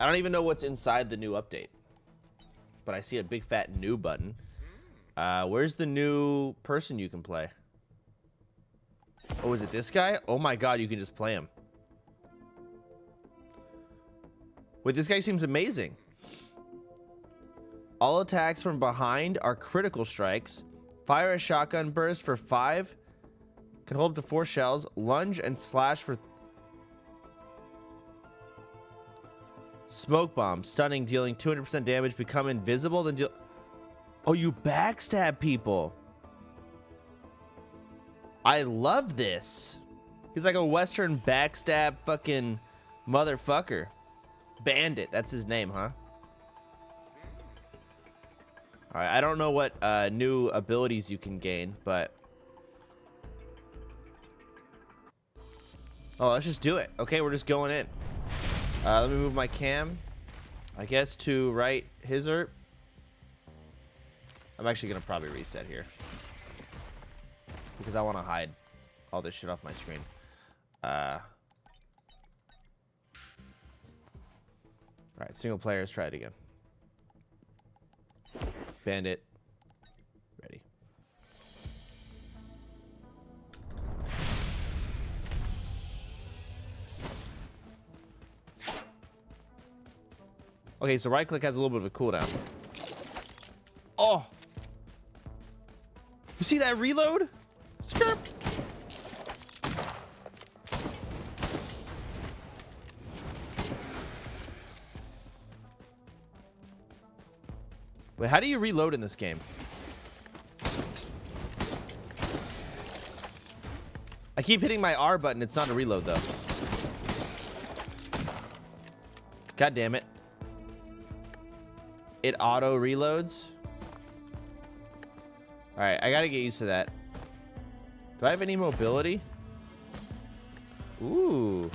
I don't even know what's inside the new update. But I see a big fat new button. Where's the new person you can play? Oh, is it this guy? Oh my god, you can just play him. Wait, this guy seems amazing. All attacks from behind are critical strikes. Fire a shotgun burst for 5. Can hold up to 4 shells. Lunge and slash for... Smoke bomb. Stunning, dealing 200% damage. Become invisible, then deal... Oh, you backstab people. I love this. He's like a Western backstab fucking motherfucker. Bandit. That's his name, huh? Alright, I don't know what new abilities you can gain, but... Oh, let's just do it. Okay, we're just going in. Let me move my cam. I guess to right Hizert. I'm actually going to probably reset here. Because I want to hide all this shit off my screen. Alright, single player, let's try it again. Bandit. Ready. Okay, so right click has a little bit of a cooldown. Oh! You see that reload? Skirp! Wait, how do you reload in this game? I keep hitting my R button. It's not a reload, though. God damn it. It auto reloads. Alright, I gotta get used to that. Do I have any mobility? Ooh.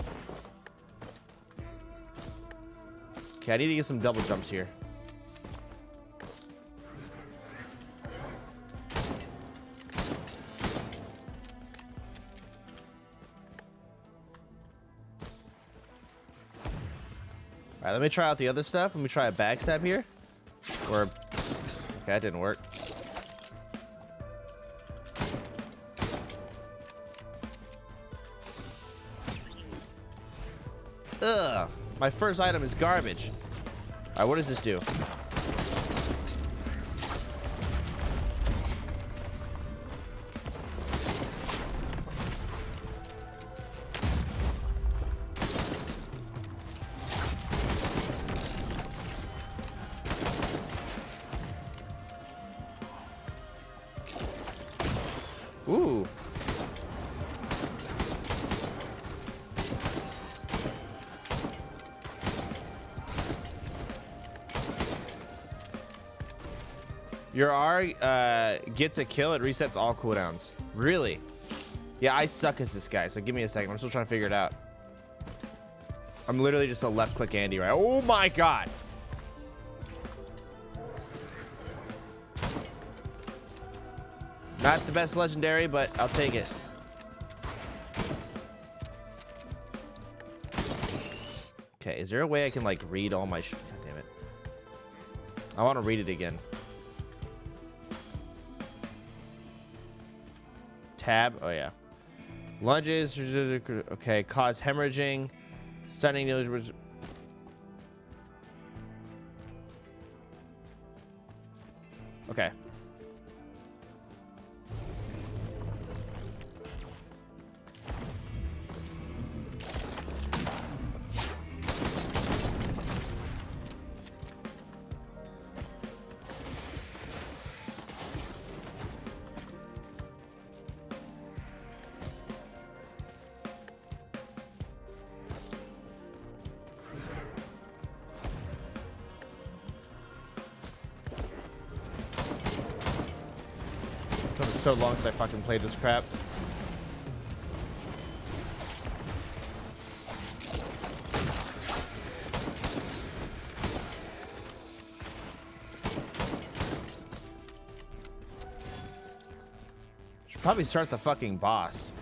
Okay, I need to get some double jumps here. Alright, let me try out the other stuff. Let me try a backstab here. Or... Okay, that didn't work. Ugh. My first item is garbage. Alright, what does this do? Ooh. Your R gets a kill, it resets all cooldowns. Really? Yeah, I suck as this guy, so give me a second. I'm still trying to figure it out. I'm literally just a left-click Andy, right? Oh my god! Not the best legendary, but I'll take it. Okay, is there a way I can, like, read all my... God damn it. I want to read it again. Tab. Oh, yeah. Lunges. Okay, cause hemorrhaging. Stunning. Okay. It's been so long since I fucking played this crap. Should probably start the fucking boss.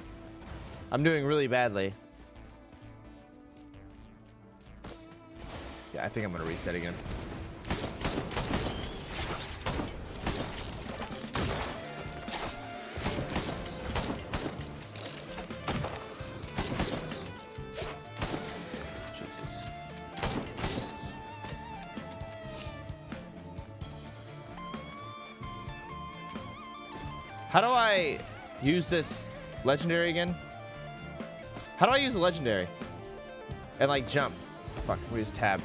I'm doing really badly. Yeah, I think I'm gonna reset again. Jesus. How do I use this legendary again? How do I use a legendary? And like jump. Fuck, we use tab.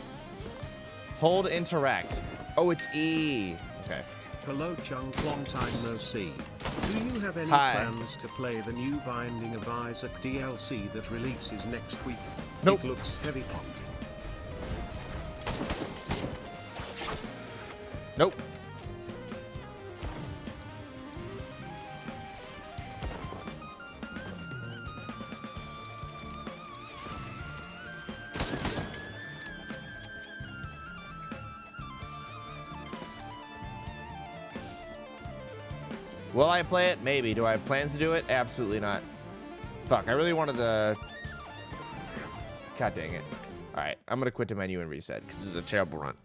Hold interact. Oh, it's E. Okay. Hello Chunk, long time no see. Do you have any plans to play the new Binding of Isaac DLC that releases next week? Nope. It looks heavy pop. Nope. Will I play it? Maybe. Do I have plans to do it? Absolutely not. Fuck, I really wanted the... God dang it. Alright, I'm gonna quit the menu and reset, because this is a terrible run.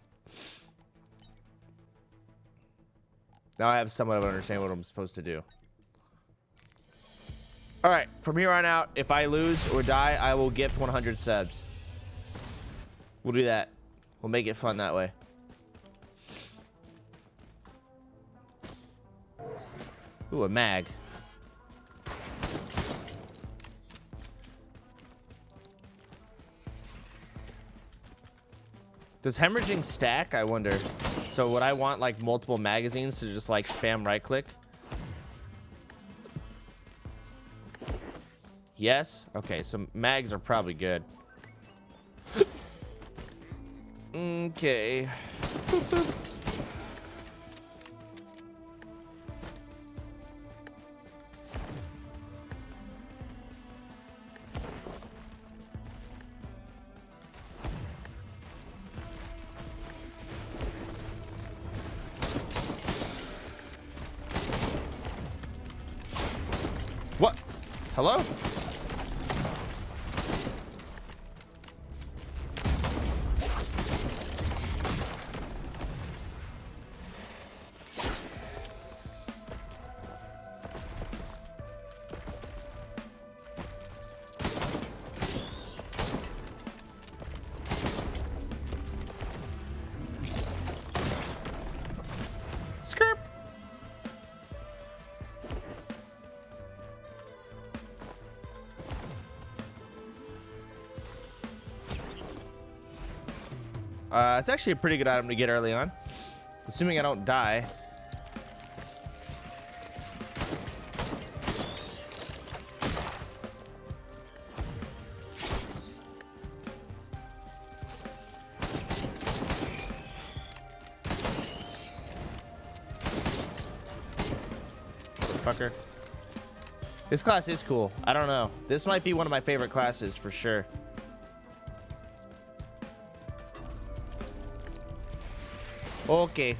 Now I have somewhat of an understanding what I'm supposed to do. Alright, from here on out, if I lose or die, I will gift 100 subs. We'll do that. We'll make it fun that way. Ooh, a mag. Does hemorrhaging stack? I wonder. So would I want like multiple magazines to just like spam right click? Yes? Okay, so mags are probably good. Okay. Boop, boop. What? Hello? Skirp. It's actually a pretty good item to get early on. Assuming I don't die. Motherfucker. This class is cool. I don't know. This might be one of my favorite classes for sure. Okay.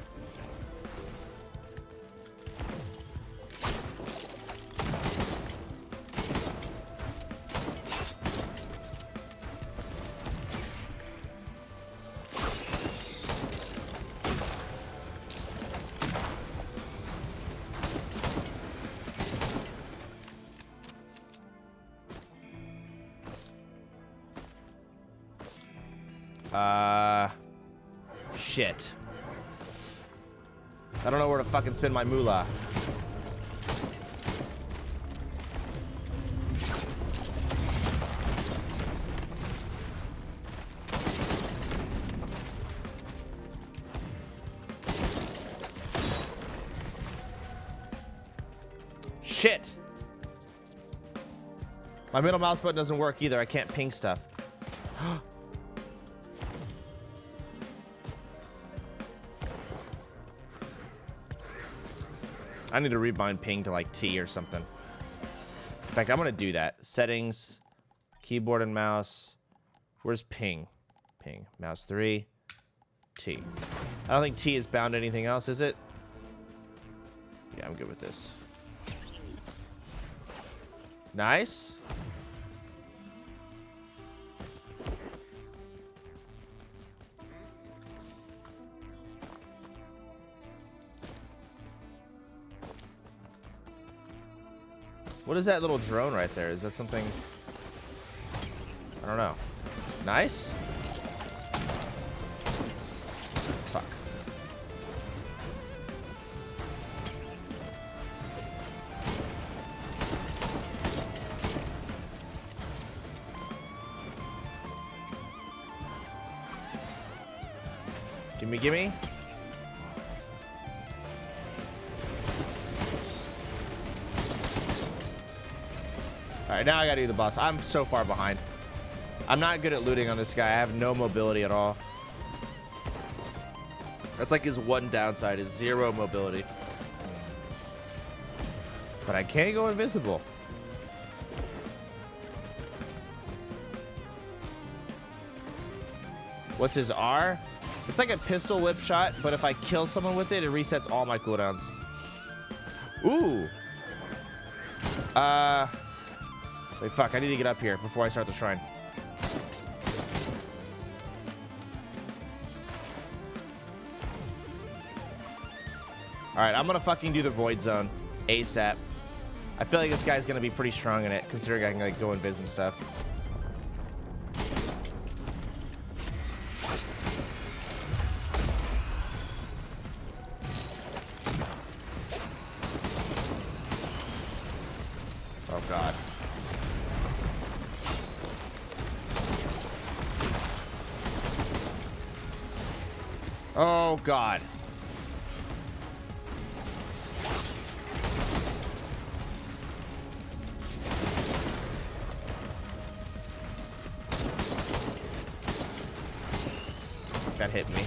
Shit. I don't know where to fucking spend my moolah. Shit. My middle mouse button doesn't work either. I can't ping stuff. I need to rebind ping to like T or something. In fact, I'm gonna do that. Settings, keyboard and mouse. Where's ping? Ping. Mouse 3. T. I don't think T is bound to anything else, is it? Yeah, I'm good with this. Nice. What is that little drone right there? Is that something? I don't know. Nice? Fuck. Gimme, gimme. Alright, now I gotta do the boss. I'm so far behind. I'm not good at looting on this guy. I have no mobility at all. That's like his one downside, is 0 mobility. But I can't go invisible. What's his R? It's like a pistol whip shot, but if I kill someone with it, it resets all my cooldowns. Ooh. Wait, fuck. I need to get up here before I start the shrine. Alright, I'm gonna fucking do the Void Zone ASAP. I feel like this guy's gonna be pretty strong in it, considering I can like go invis and stuff. Oh god. Oh god. That hit me.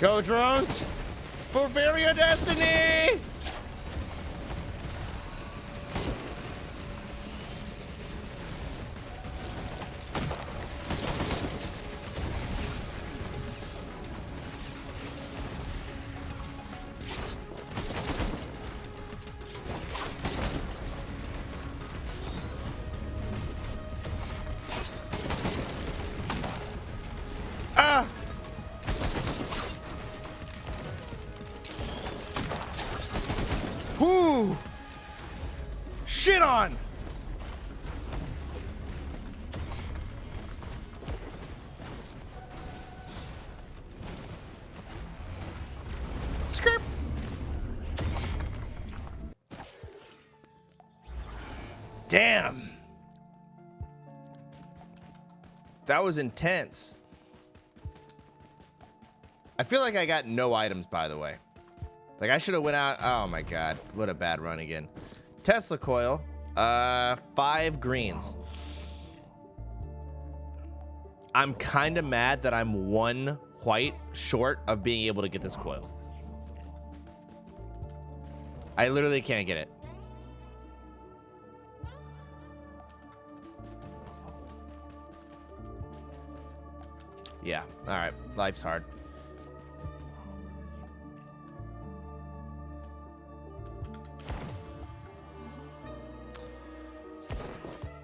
Go drones! Fulfill your destiny! Ah! Whoo! Shit on! Skirp! Damn! That was intense. I feel like I got no items, by the way. Like, I should have went out. Oh, my God. What a bad run again. Tesla coil. 5 greens. I'm kind of mad that I'm 1 white short of being able to get this coil. I literally can't get it. Yeah. All right. Life's hard.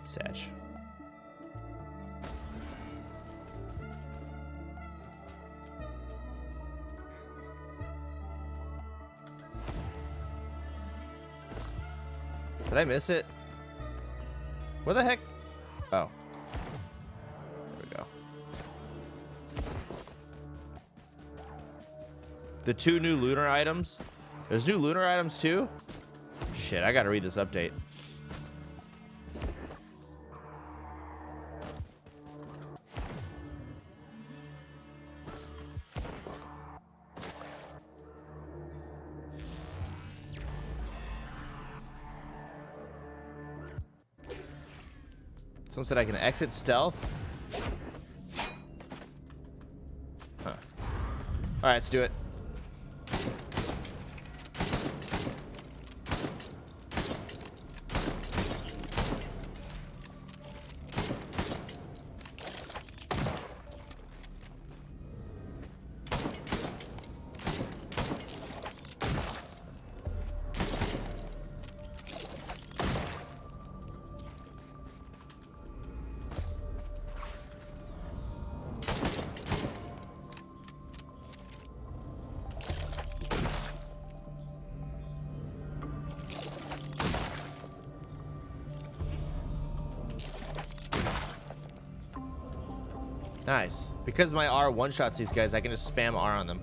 Satch. Did I miss it? Where the heck? Oh. There we go. The 2 new lunar items? There's new lunar items too? Shit, I gotta read this update. Someone said I can exit stealth. Huh. All right, let's do it. Nice. Because my R one-shots these guys, I can just spam R on them.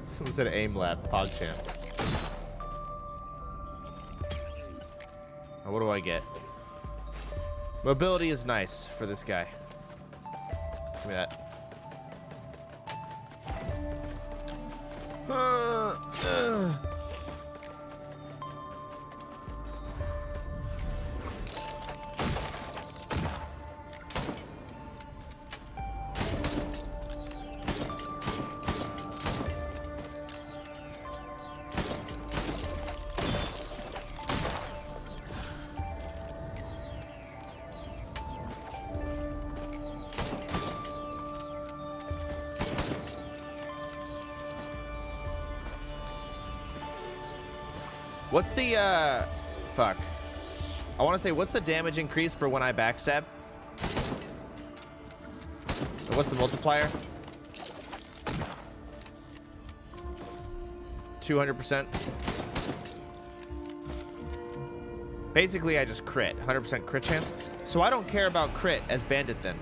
Someone said aim lab, PogChamp. Now what do I get? Mobility is nice for this guy. Give me that. What's the, fuck. I want to say, what's the damage increase for when I backstab? What's the multiplier? 200%. Basically, I just crit. 100% crit chance. So I don't care about crit as Bandit then.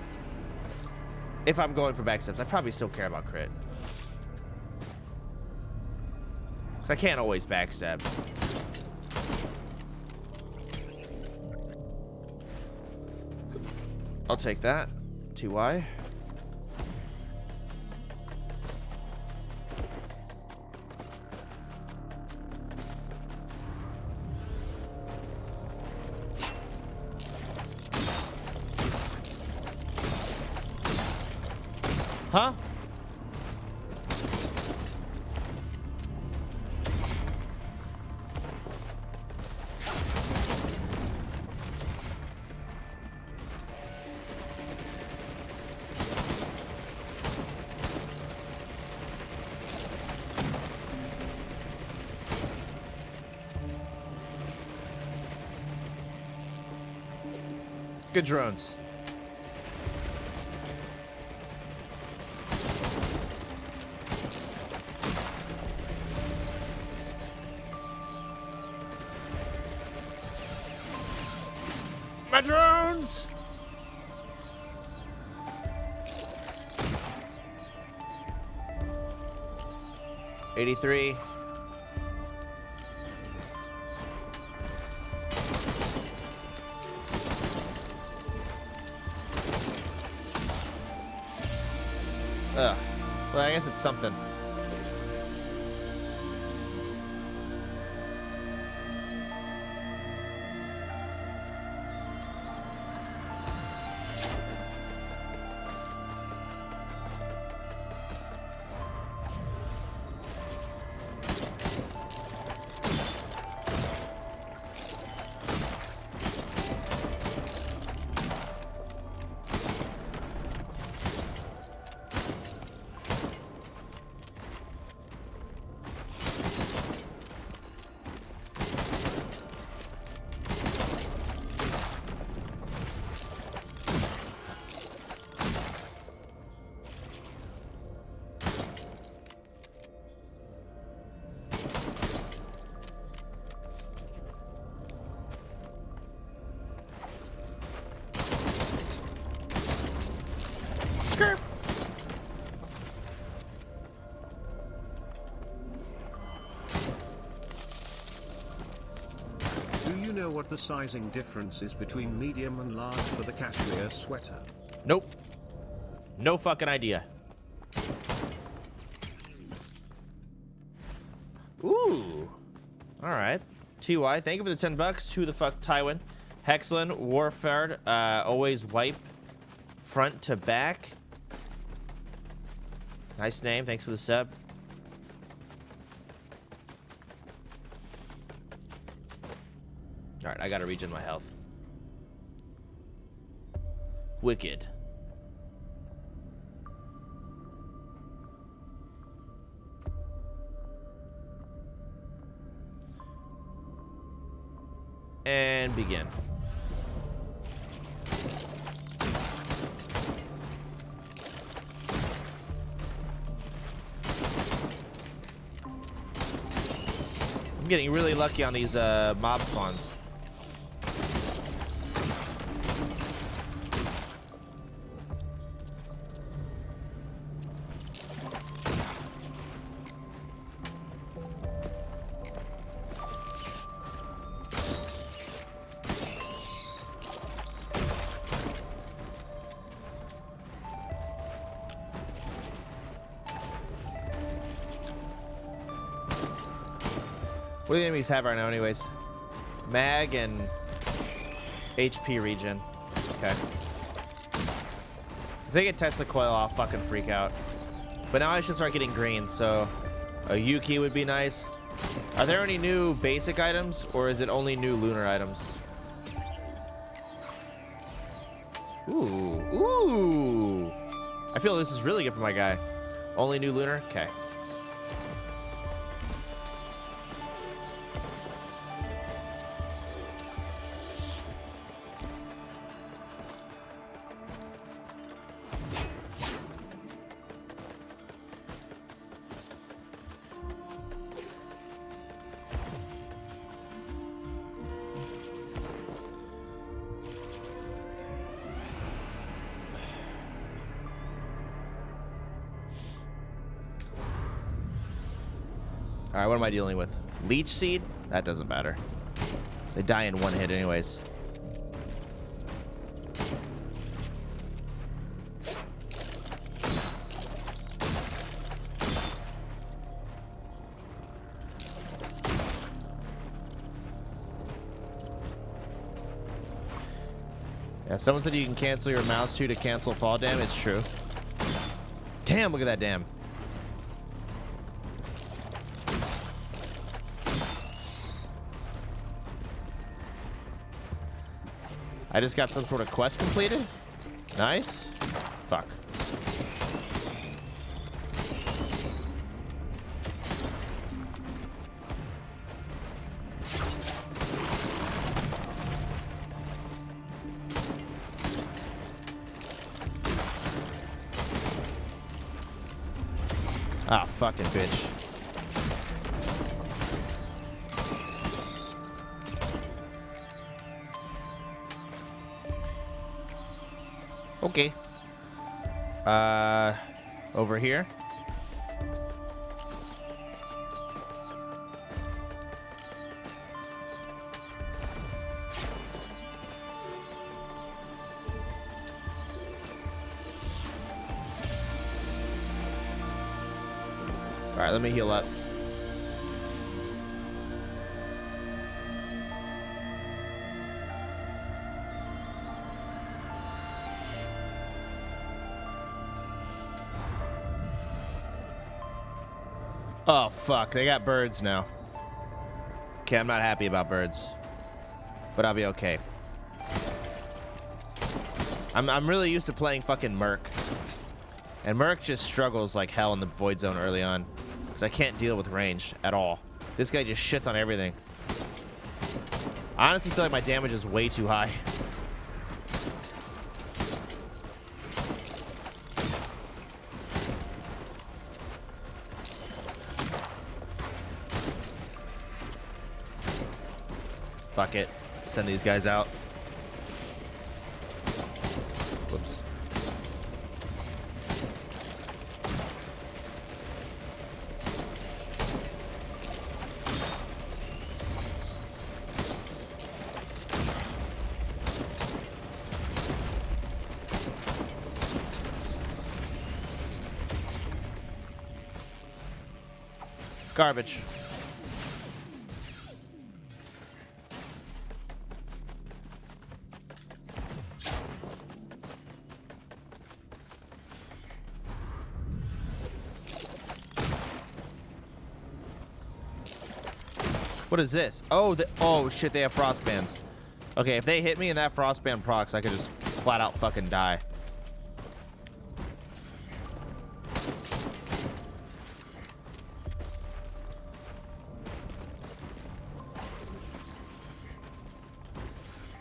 If I'm going for backstabs, I probably still care about crit. Because I can't always backstab. I'll take that. TY. Huh? Good drones. My drones! $83. Ugh. Well, I guess it's something. Skirt. Do you know what the sizing difference is between medium and large for the cashmere sweater? Nope. No fucking idea. Ooh. Alright. TY, thank you for the 10 bucks. Who the fuck, Tywin? Hexlin, Warfare, always wipe. Front to back. Nice name. Thanks for the sub. Alright, I gotta regen my health. Wicked. And begin. I'm getting really lucky on these mob spawns. What do the enemies have right now anyways? Mag and HP regen. Okay. If they get Tesla coil, I'll fucking freak out. But now I should start getting green, so a Yuki would be nice. Are there any new basic items, or is it only new lunar items? Ooh, ooh. I feel this is really good for my guy. Only new lunar? Okay. All right, what am I dealing with? Leech seed? That doesn't matter. They die in one hit anyways. Yeah, someone said you can cancel your mouse to cancel fall damage. It's true. Damn, look at that dam. I just got some sort of quest completed. Nice. Fuck. Ah, fucking bitch. Okay. Over here. All right, let me heal up. Oh, fuck. They got birds now. Okay, I'm not happy about birds. But I'll be okay. I'm really used to playing fucking Merc. And Merc just struggles like hell in the Void Zone early on. Because I can't deal with ranged at all. This guy just shits on everything. I honestly feel like my damage is way too high. Fuck it. Send these guys out. Whoops. Garbage. What is this? Oh, oh shit, they have frost bands. Okay, if they hit me and that frostband procs, I could just flat out fucking die.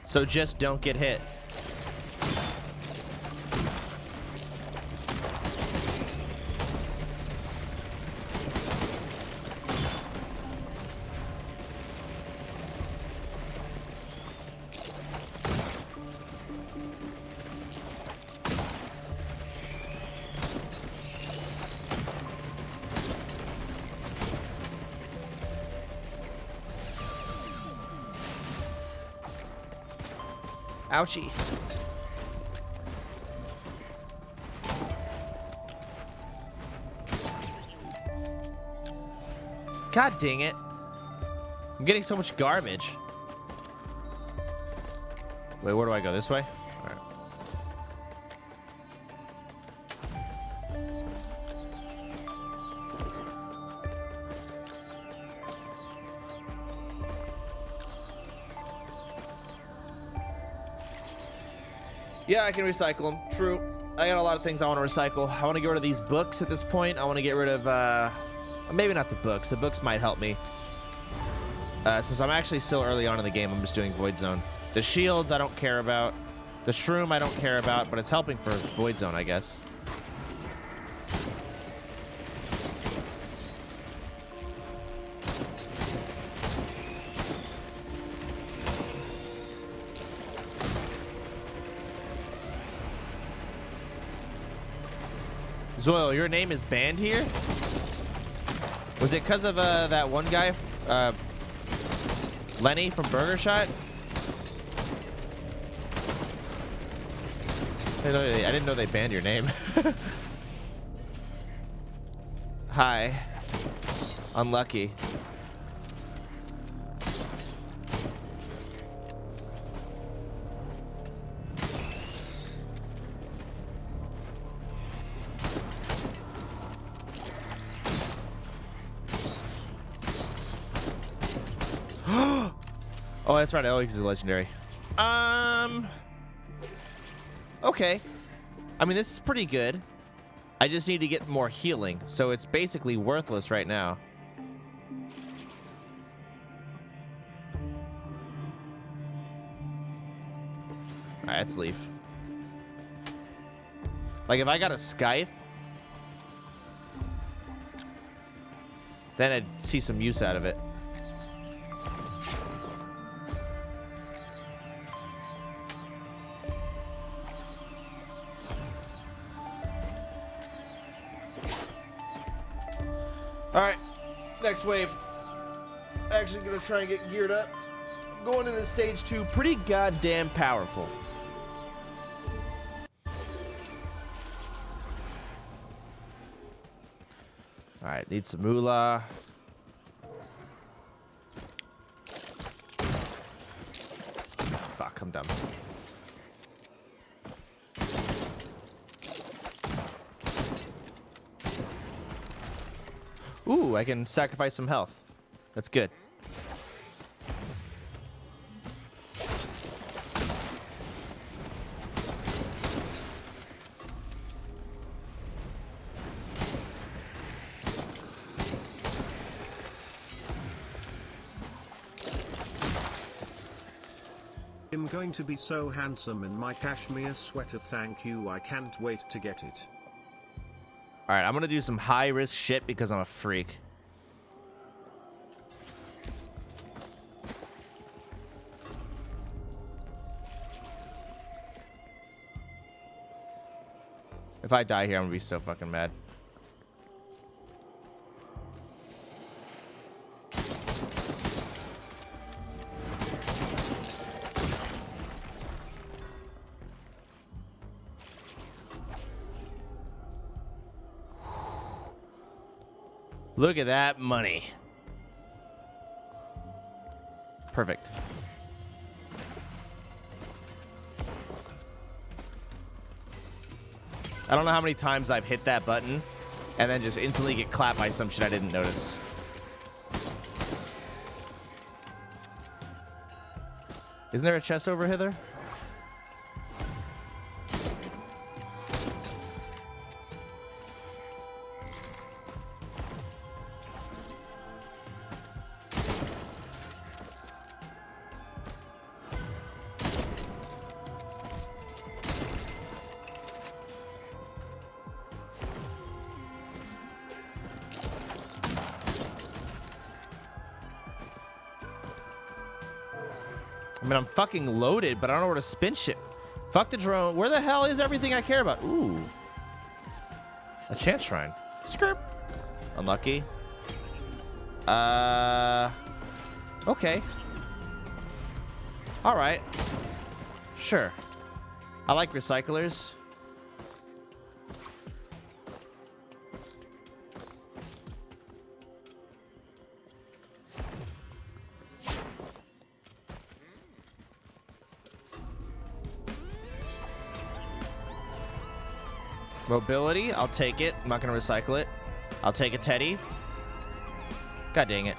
So just don't get hit. Ouchie. God dang it. I'm getting so much garbage. Wait, where do I go? This way? All right. Yeah, I can recycle them. True. I got a lot of things I want to recycle. I want to get rid of these books at this point. I want to get rid of, maybe not the books. The books might help me. Since I'm actually still early on in the game, I'm just doing Void Zone. The shields I don't care about. The shroom I don't care about, but it's helping for Void Zone, I guess. Zoil, your name is banned here? Was it because of that one guy, Lenny from Burger Shot? I didn't know they banned your name. Hi. Unlucky. Oh, that's right. Alex is legendary. Okay. I mean, this is pretty good. I just need to get more healing, so it's basically worthless right now. Alright, let's leave. Like, if I got a scythe, then I'd see some use out of it. Alright, next wave. Actually gonna try and get geared up. I'm going into stage 2, pretty goddamn powerful. Alright, need some moolah. Fuck, I'm dumb. Ooh, I can sacrifice some health. That's good. I'm going to be so handsome in my cashmere sweater, thank you, I can't wait to get it. Alright, I'm gonna do some high-risk shit because I'm a freak. If I die here, I'm gonna be so fucking mad. Look at that money. Perfect. I don't know how many times I've hit that button and then just instantly get clapped by some shit I didn't notice. Isn't there a chest over hither? I mean, I'm fucking loaded, but I don't know where to spin shit. Fuck the drone. Where the hell is everything I care about? Ooh. A chance shrine. Skirp. Unlucky. Okay. All right. Sure. I like recyclers. Mobility, I'll take it. I'm not gonna recycle it. I'll take a Teddy. God dang it.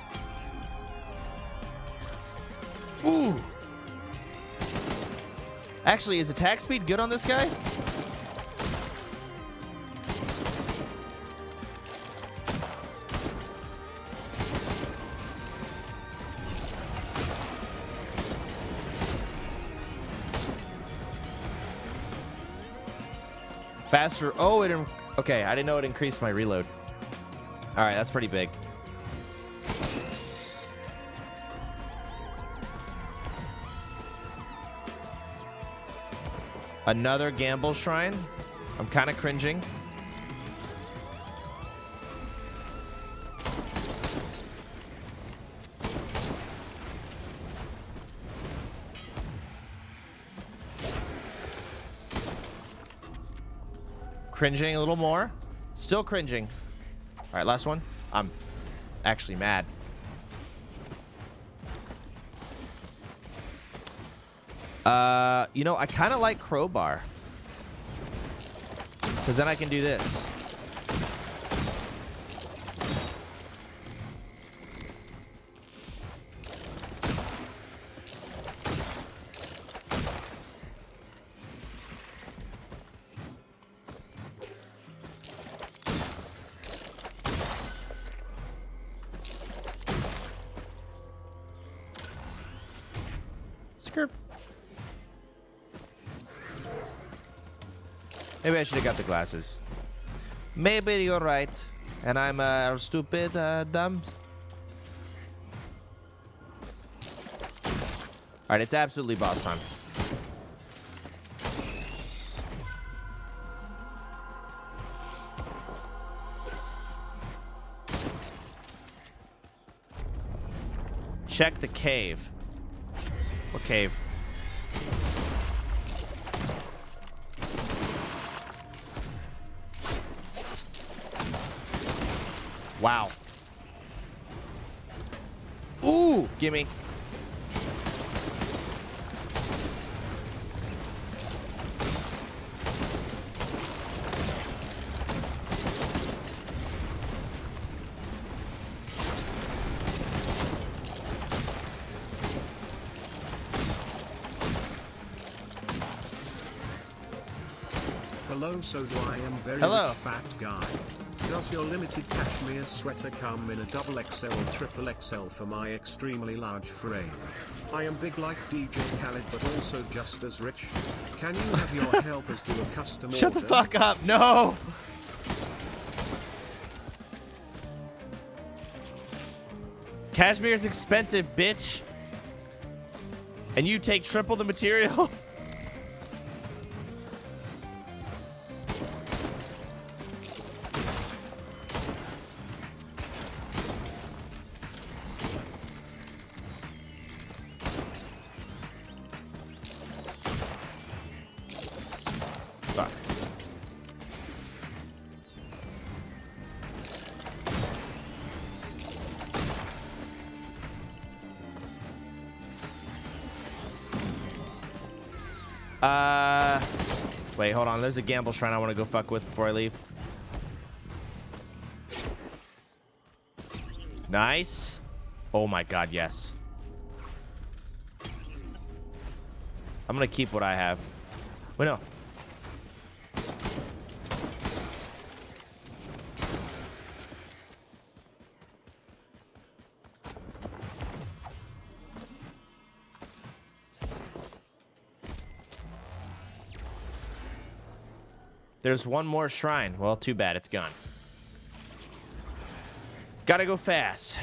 Ooh. Actually, is attack speed good on this guy? Faster. Oh, okay, I didn't know it increased my reload. All right, that's pretty big. Another gamble shrine. I'm kind of cringing. Cringing a little more. Still cringing. All right, last one. I'm actually mad. You know, I kind of like crowbar. Because then I can do this. Skirp. Maybe I should have got the glasses. Maybe you're right. And I'm stupid, dumb. Alright, it's absolutely boss time. Check the cave. What cave? Wow. Ooh, gimme. Hello, so do I am very Hello. rich fat guy. Does your limited cashmere sweater come in a double XL or triple XL for my extremely large frame? I am big like DJ Khaled but also just as rich. Can you have your helpers do a custom order? Shut the fuck up. No. Cashmere's expensive, bitch. And you take triple the material? Fuck. Wait, hold on. There's a gamble shrine I want to go fuck with before I leave. Nice. Oh my god, yes. I'm gonna keep what I have. Wait, no. There's one more shrine. Well, too bad. It's gone. Gotta go fast.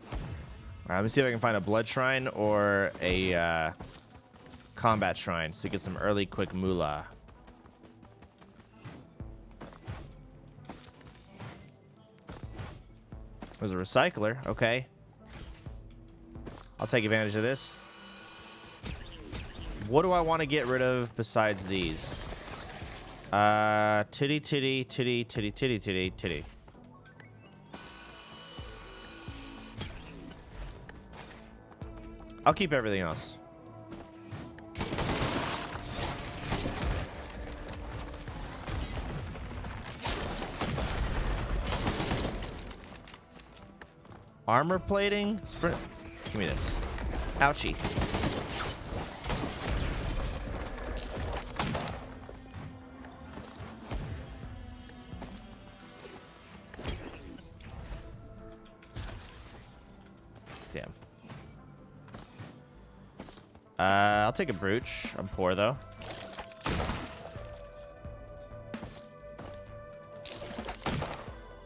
All right, let me see if I can find a blood shrine or a combat shrine to get some early quick moolah. There's a recycler. Okay. I'll take advantage of this. What do I want to get rid of besides these? Titty, titty, titty, titty, titty, titty, titty. I'll keep everything else. Armor plating? Sprint. Give me this. Ouchie. Damn. I'll take a brooch. I'm poor though.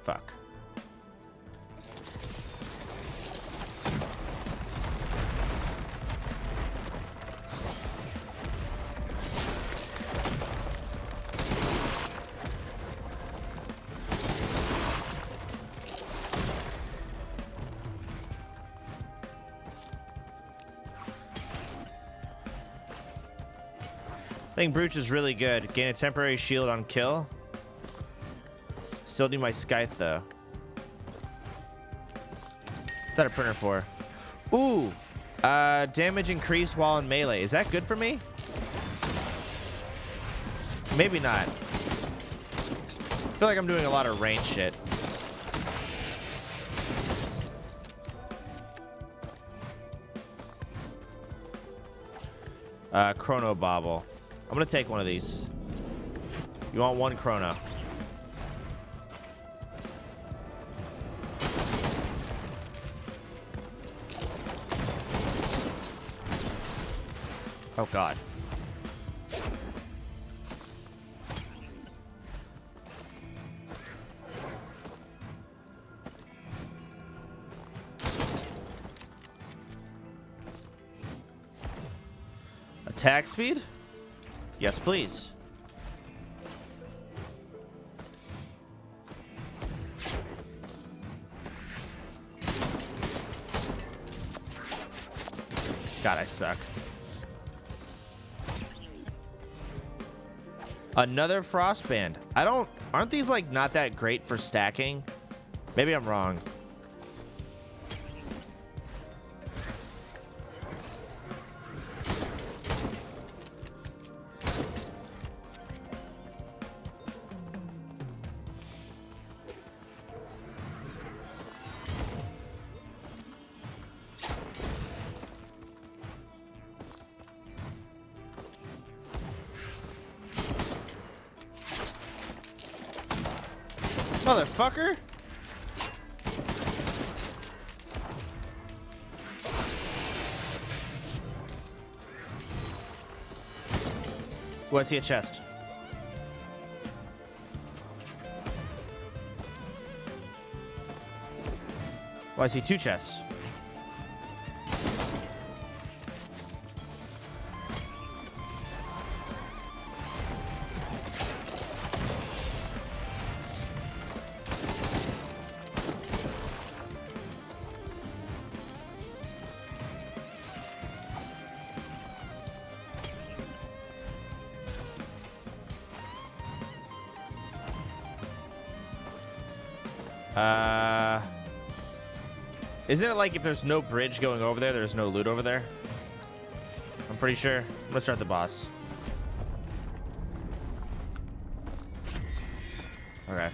Fuck. I think Brooch is really good. Gain a temporary shield on kill. Still need my Scythe though. What's that a printer for? Ooh, damage increased while in melee. Is that good for me? Maybe not. I feel like I'm doing a lot of range shit. Chrono Bobble. I'm gonna take one of these. You want one chrono? Oh god. Attack speed? Yes, please. God, I suck. Another frostband. Aren't these like not that great for stacking? Maybe I'm wrong. Motherfucker. Oh, I see a chest. Oh, I see two chests. Isn't it like if there's no bridge going over there, there's no loot over there? I'm pretty sure. I'm gonna start the boss. Okay.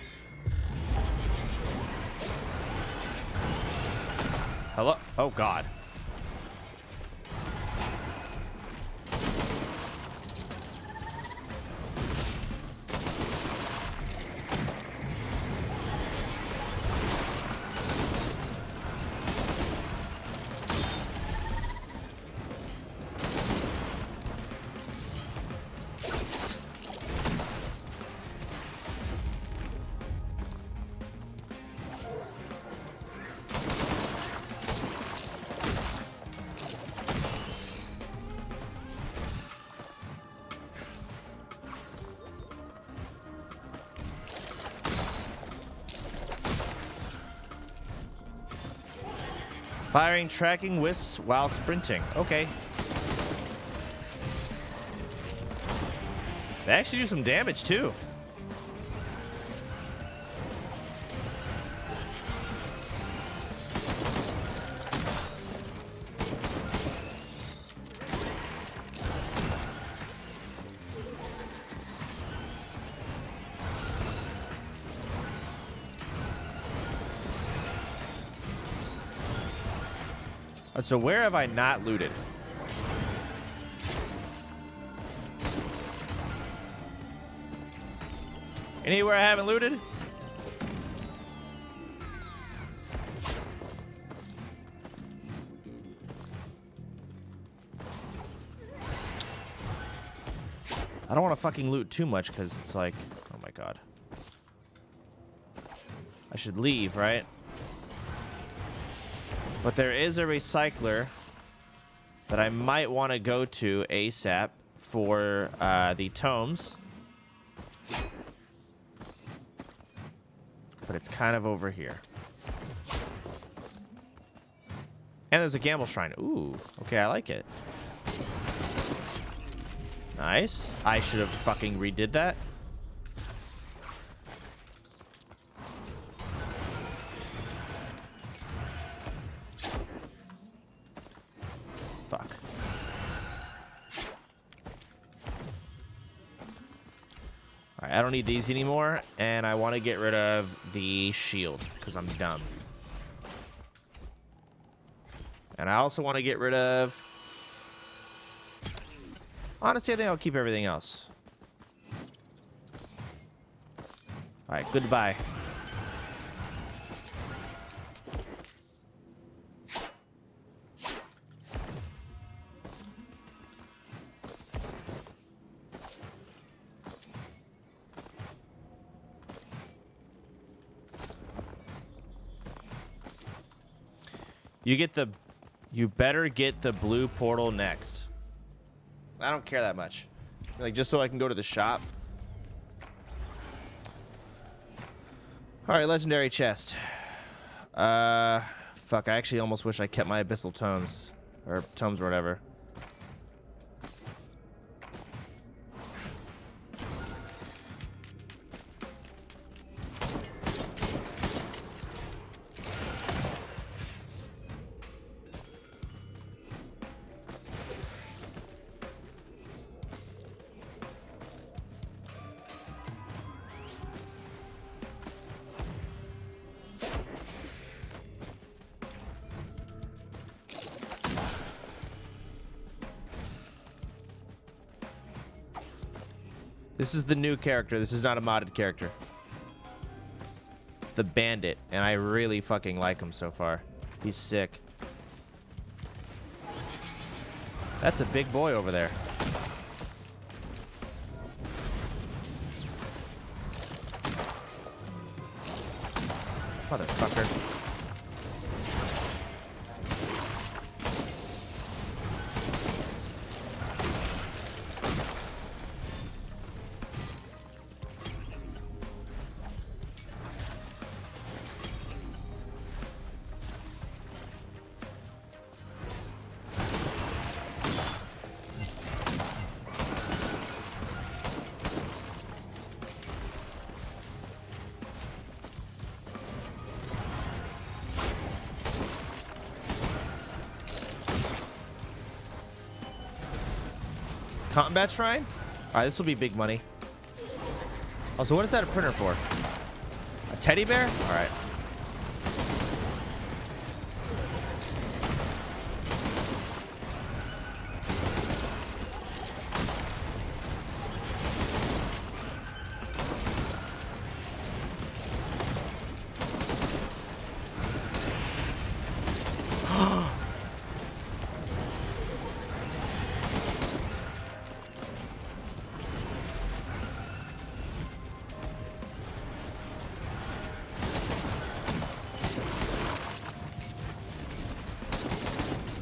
Hello? Oh, God. Firing tracking wisps while sprinting. Okay. They actually do some damage too. So where have I not looted? Anywhere I haven't looted? I don't want to fucking loot too much because it's like, oh my god. I should leave, right? But there is a recycler that I might want to go to ASAP for the tomes. But it's kind of over here. And there's a gamble shrine. Ooh, okay, I like it. Nice. I should have fucking redid that. Fuck. Alright, I don't need these anymore, and I want to get rid of the shield, because I'm dumb. And I also want to get rid of... Honestly, I think I'll keep everything else. Alright, goodbye. You better get the blue portal next. I don't care that much. Like, just so I can go to the shop. Alright, legendary chest. Fuck, I actually almost wish I kept my abyssal tomes. Or tomes or whatever. This is the new character. This is not a modded character. It's the bandit, and I really fucking like him so far. He's sick. That's a big boy over there. Motherfucker. Combat shrine? Alright, this will be big money. Also, what is that a printer for? A teddy bear? Alright.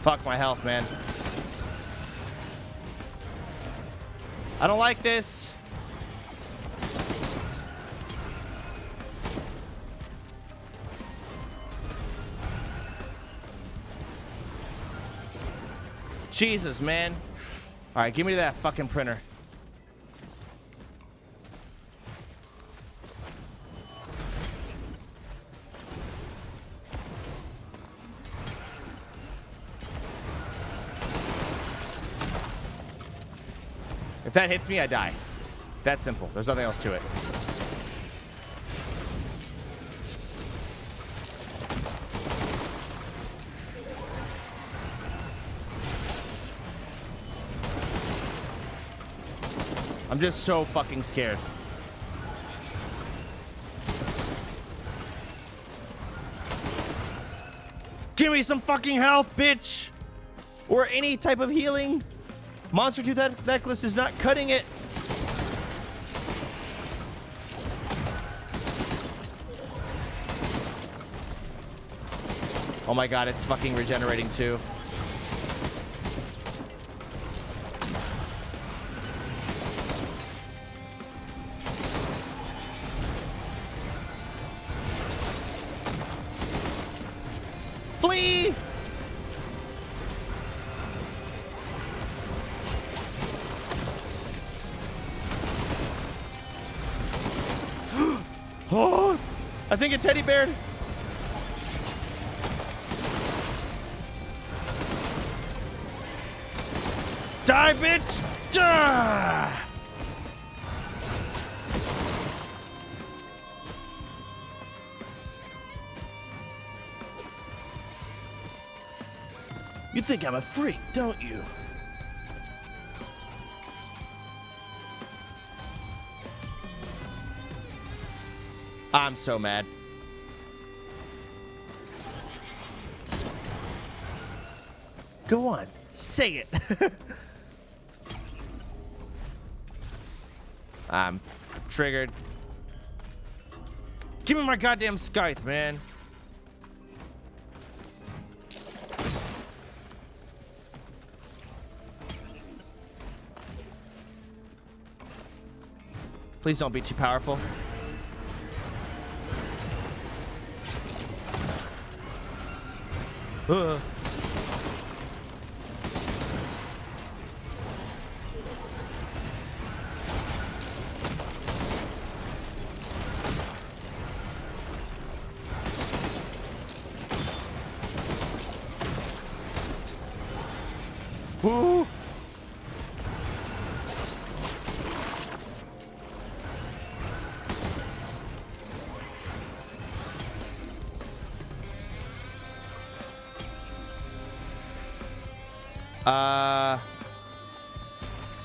Fuck my health, man. I don't like this. Jesus, man. All right, give me that fucking printer. If that hits me, I die. That's simple. There's nothing else to it. I'm just so fucking scared. Give me some fucking health, bitch! Or any type of healing. Monster Tooth necklace is not cutting it. Oh my god, it's fucking regenerating too. Flee! Oh, I think a teddy bear. Die, bitch! Ah! You think I'm a freak, don't you? I'm so mad. Go on, say it. I'm triggered. Give me my goddamn scythe, man. Please don't be too powerful. Woo!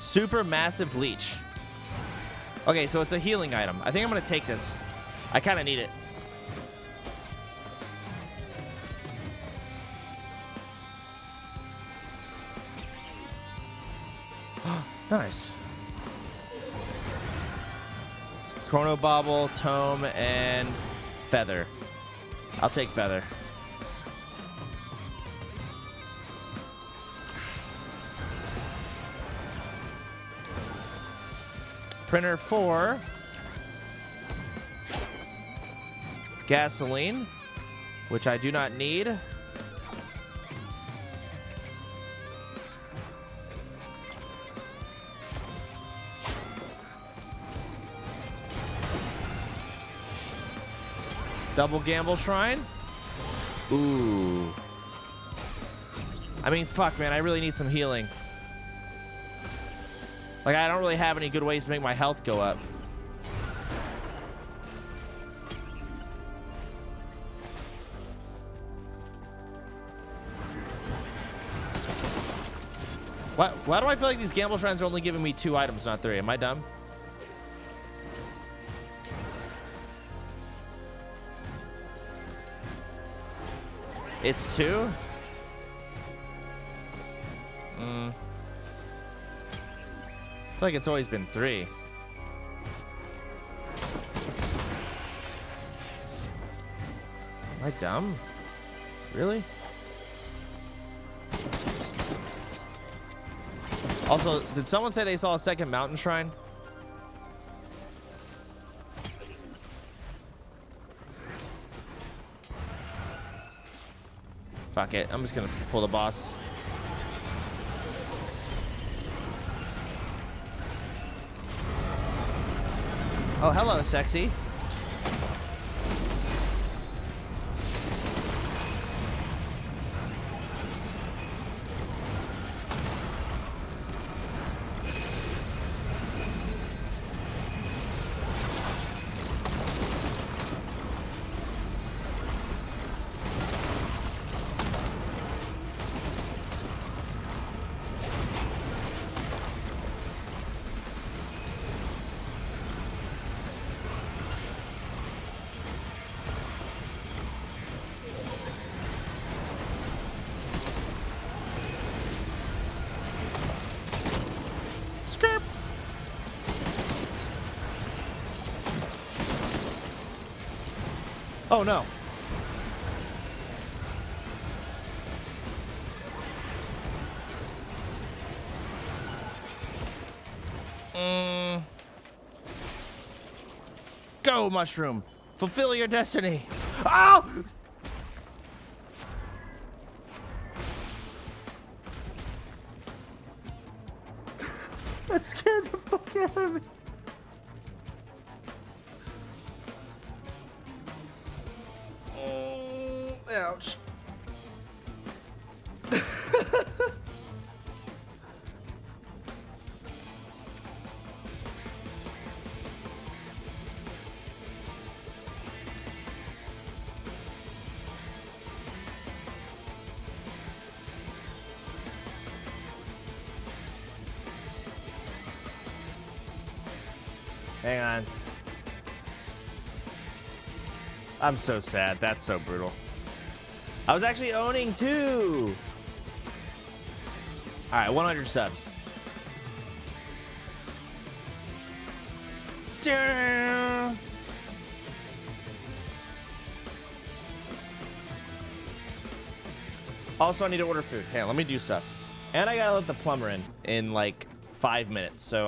Super massive leech. Okay, so it's a healing item. I think I'm gonna take this. I kind of need it. Nice. Chrono Bauble, Tome, and Feather. I'll take Feather. Printer 4. Gasoline, which I do not need. Double Gamble Shrine. Ooh. I mean, fuck, man. I really need some healing. Like, I don't really have any good ways to make my health go up. Why do I feel like these Gamble Shrines are only giving me 2 items, not 3? Am I dumb? It's 2? I feel like it's always been 3. Am I dumb? Really? Also, did someone say they saw a second mountain shrine? Fuck it. I'm just gonna pull the boss. Oh, hello, sexy. Skirp. Oh no. Go, mushroom. Fulfill your destiny. Oh! That scared the fuck out of me. Ouch. Hang on. I'm so sad. That's so brutal. I was actually owning 2. All right, 100 subs. Also, I need to order food. Hey, let me do stuff. And I gotta let the plumber in like 5 minutes. So